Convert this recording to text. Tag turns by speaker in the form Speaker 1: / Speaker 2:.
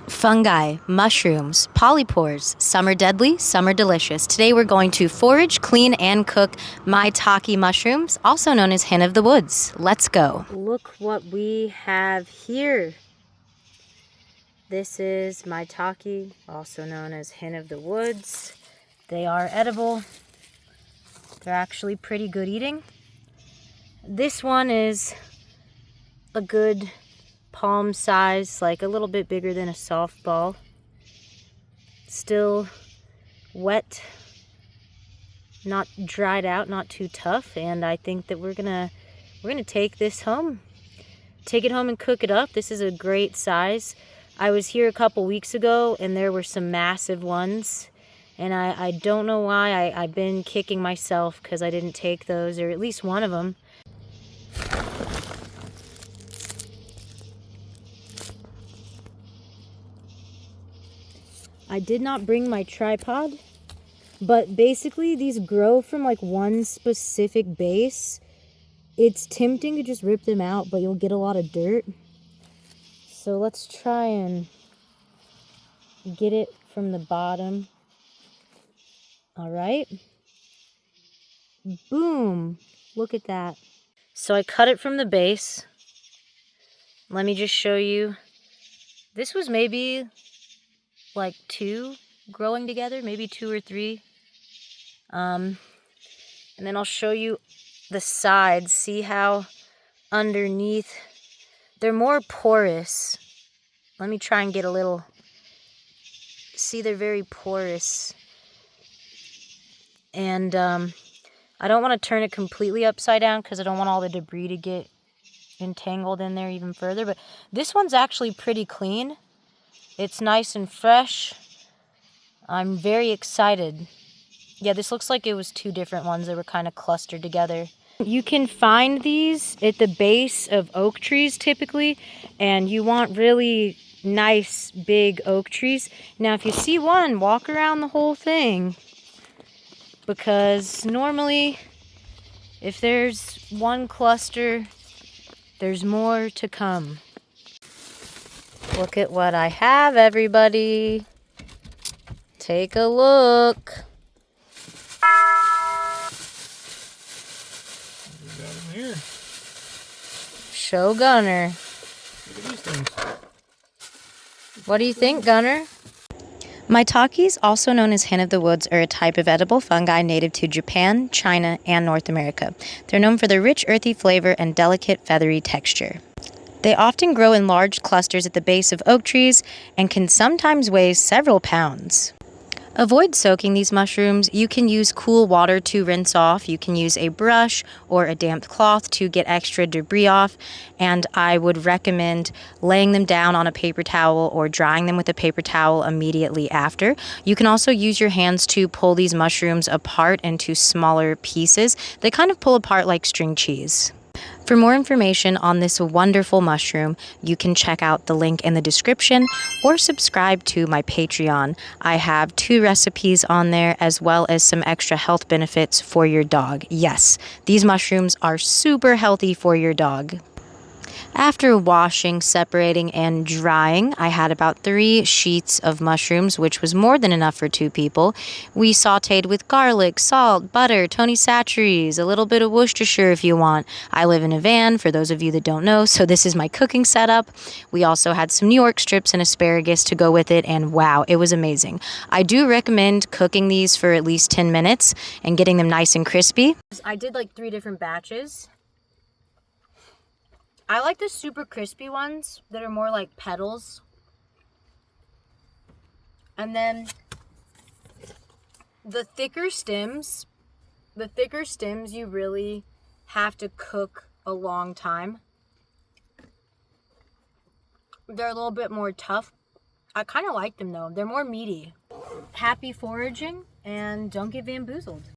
Speaker 1: Fungi, mushrooms, polypores, some are deadly, some are delicious. Today we're going to forage, clean, and cook Maitake mushrooms, also known as hen of the woods. Let's go. Look what we have here. This is Maitake, also known as hen of the woods. They are edible. They're actually pretty good eating. This one is a good palm size, like a little bit bigger than a softball. Still wet, not dried out, not too tough, and I think that we're gonna take this home. Take it home and cook it up. This is a great size. I was here a couple weeks ago and there were some massive ones, and I don't know why I've been kicking myself because I didn't take those, or at least one of them. I did not bring my tripod, but basically these grow from like one specific base. It's tempting to just rip them out, but you'll get a lot of dirt. So let's try and get it from the bottom. All right. Boom. Look at that. So I cut it from the base. Let me just show you. This was maybe like 2 growing together, maybe 2 or 3. And then I'll show you the sides. See how underneath they're more porous. Let me try and get a little. See, they're very porous. And I don't want to turn it completely upside down because I don't want all the debris to get entangled in there even further. But this one's actually pretty clean. It's nice and fresh. I'm very excited. Yeah, this looks like it was 2 different ones that were kind of clustered together. You can find these at the base of oak trees typically, and you want really nice big oak trees. Now if you see one, walk around the whole thing, because normally if there's one cluster, there's more to come. Look at what I have, everybody. Take a look.
Speaker 2: Here.
Speaker 1: Show Gunner.
Speaker 2: Look at these things.
Speaker 1: What do you think, Gunner? Maitakes, also known as hen of the woods, are a type of edible fungi native to Japan, China, and North America. They're known for their rich, earthy flavor and delicate, feathery texture. They often grow in large clusters at the base of oak trees and can sometimes weigh several pounds. Avoid soaking these mushrooms. You can use cool water to rinse off. You can use a brush or a damp cloth to get extra debris off. And I would recommend laying them down on a paper towel or drying them with a paper towel immediately after. You can also use your hands to pull these mushrooms apart into smaller pieces. They kind of pull apart like string cheese. For more information on this wonderful mushroom, you can check out the link in the description or subscribe to my Patreon. I have 2 recipes on there, as well as some extra health benefits for your dog. Yes, these mushrooms are super healthy for your dog. After washing, separating, and drying, I had about 3 sheets of mushrooms, which was more than enough for 2 people. We sauteed with garlic, salt, butter, Tony Chachere's, a little bit of Worcestershire if you want. I live in a van, for those of you that don't know, so this is my cooking setup. We also had some New York strips and asparagus to go with it, and wow, it was amazing. I do recommend cooking these for at least 10 minutes and getting them nice and crispy. I did like 3 different batches. I like the super crispy ones that are more like petals. And then the thicker stems you really have to cook a long time. They're a little bit more tough. I kind of like them though. They're more meaty. Happy foraging, and don't get bamboozled.